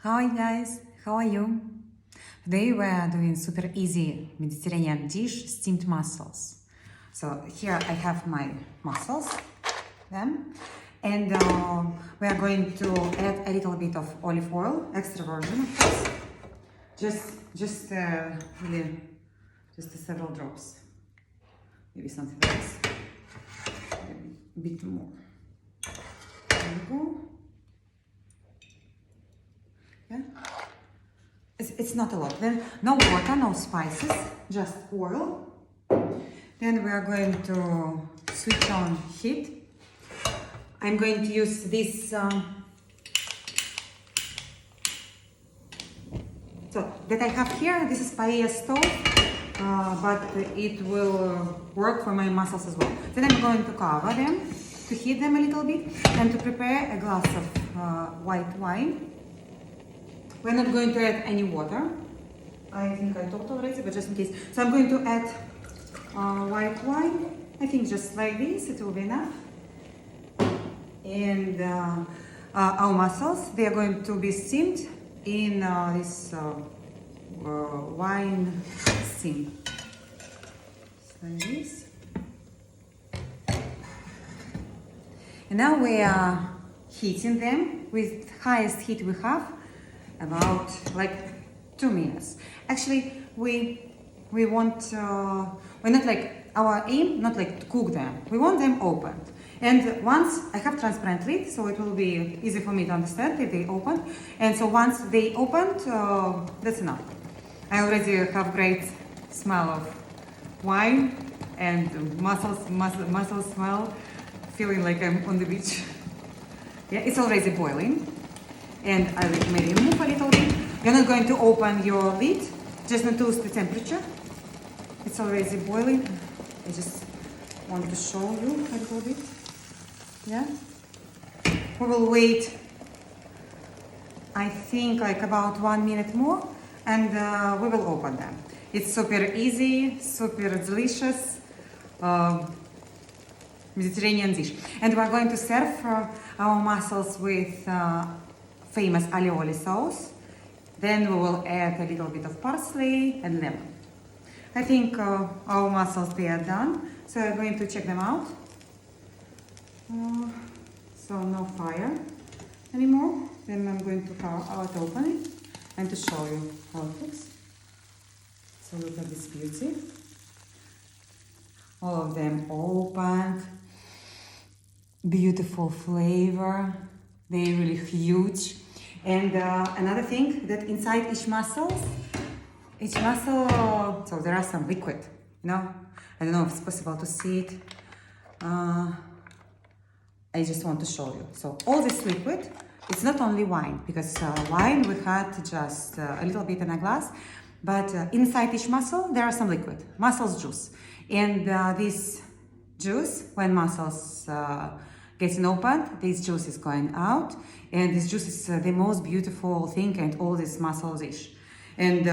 Hi guys, how are you? Today we are doing super easy Mediterranean dish, steamed mussels. So here I have my mussels, them, and we are going to add a little bit of olive oil, extra virgin of course, really, just several drops, maybe something like this, a bit more. There we go. Yeah. It's not a lot. Then no water, no spices, just oil. Then we are going to switch on heat. I'm going to use this so that I have here. This is paella stove, but it will work for my mussels as well. Then I'm going to cover them to heat them a little bit and to prepare a glass of white wine. We're not going to add any water. I think I talked already, but just in case. So I'm going to add white wine. I think just like this, it will be enough. And our mussels, they are going to be steamed in this wine steam. Just like this. And now we are heating them with highest heat we have. About like 2 minutes. Actually, we want we're not like our aim not like to cook them. We want them opened. And once I have transparent lid, so it will be easy for me to understand if they open. And so once they opened, that's enough. I already have great smell of wine and mussel smell, feeling like I'm on the beach. Yeah, it's already boiling. And I will maybe move a little bit. You're not going to open your lid, just reduce the temperature. It's already boiling. I just want to show you a little bit. Yeah. We will wait, I think, like about 1 minute more, and we will open them. It's super easy, super delicious Mediterranean dish. And we're going to serve our mussels with famous aioli sauce. Then we will add a little bit of parsley and lemon. I think our mussels, they are done. So I'm going to check them out. So no fire anymore. Then I'm going to open it and to show you how it looks. So look at this beauty. All of them opened. Beautiful flavor. They're really huge. And another thing that inside each mussel, so there are some liquid, you know. I don't know if it's possible to see it. I just want to show you. So all this liquid, it's not only wine, because wine we had just a little bit in a glass, but inside each mussel there are some liquid, mussels juice. And this juice, when mussels getting opened, this juice is going out, and this juice is the most beautiful thing and all this mussel dish. And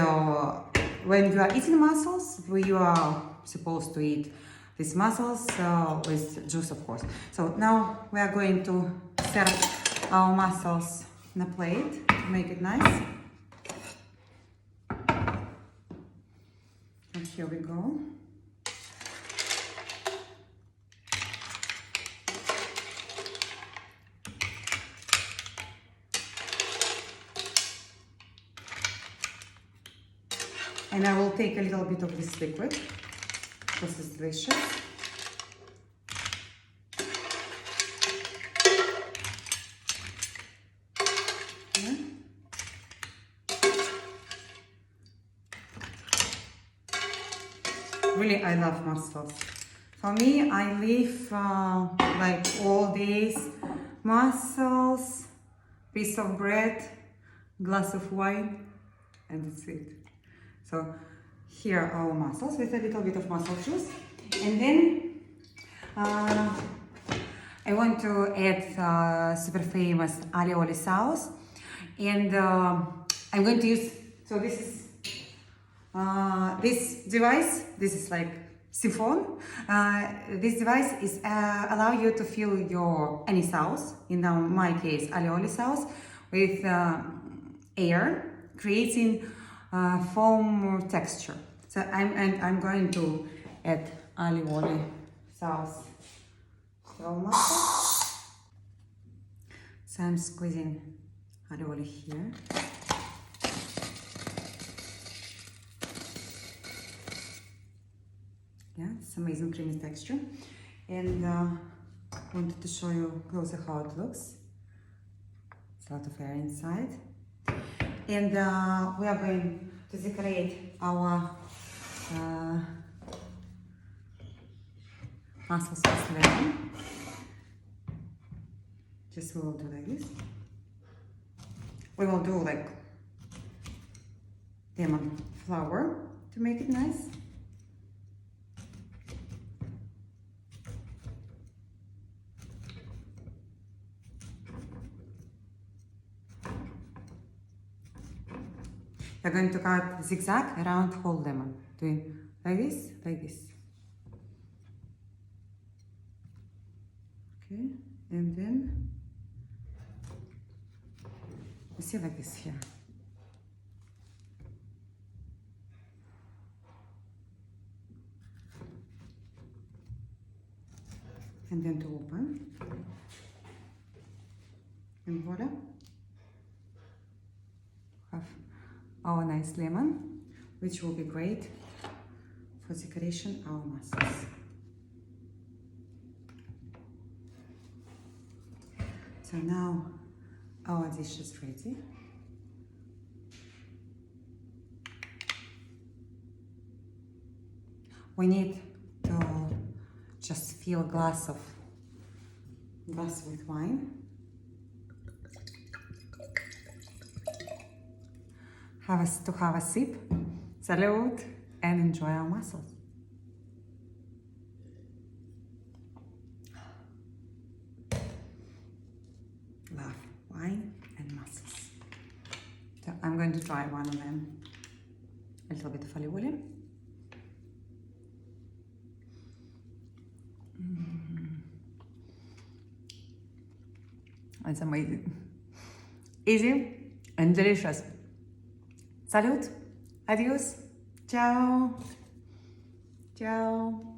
when you are eating mussels, you are supposed to eat these mussels with juice, of course. So now we are going to serve our mussels in a plate to make it nice. And here we go. And I will take a little bit of this liquid, because it's delicious. Yeah. Really, I love mussels. For me, I live like all days, mussels, piece of bread, glass of wine, and that's it. So here are our mussels with a little bit of mussel juice. And then I want to add super famous aioli sauce. And I'm going to use, so this is this device, this is like siphon. This device is allow you to fill your any sauce, in my case aioli sauce, with air, creating foam texture. So I'm going to add olive oil sauce to our mussels. So I'm squeezing olive oil here. Yeah, it's amazing creamy texture. And wanted to show you closer how it looks. It's a lot of air inside. And we are going to decorate our mussels with lemon. Just we will do like this. We will do like lemon flower to make it nice. We're going to cut zigzag around whole lemon, doing like this, like this. Okay, and then you see like this here. And then to open. And voila. Have our nice lemon, which will be great for decoration our mussels. So now our dish is ready. We need to just fill a glass with wine. Have a sip, salute, and enjoy our mussels. Love wine and mussels. So I'm going to try one of them. A little bit of olive oil. It's amazing. Easy and delicious. Salud, adios, ciao, ciao.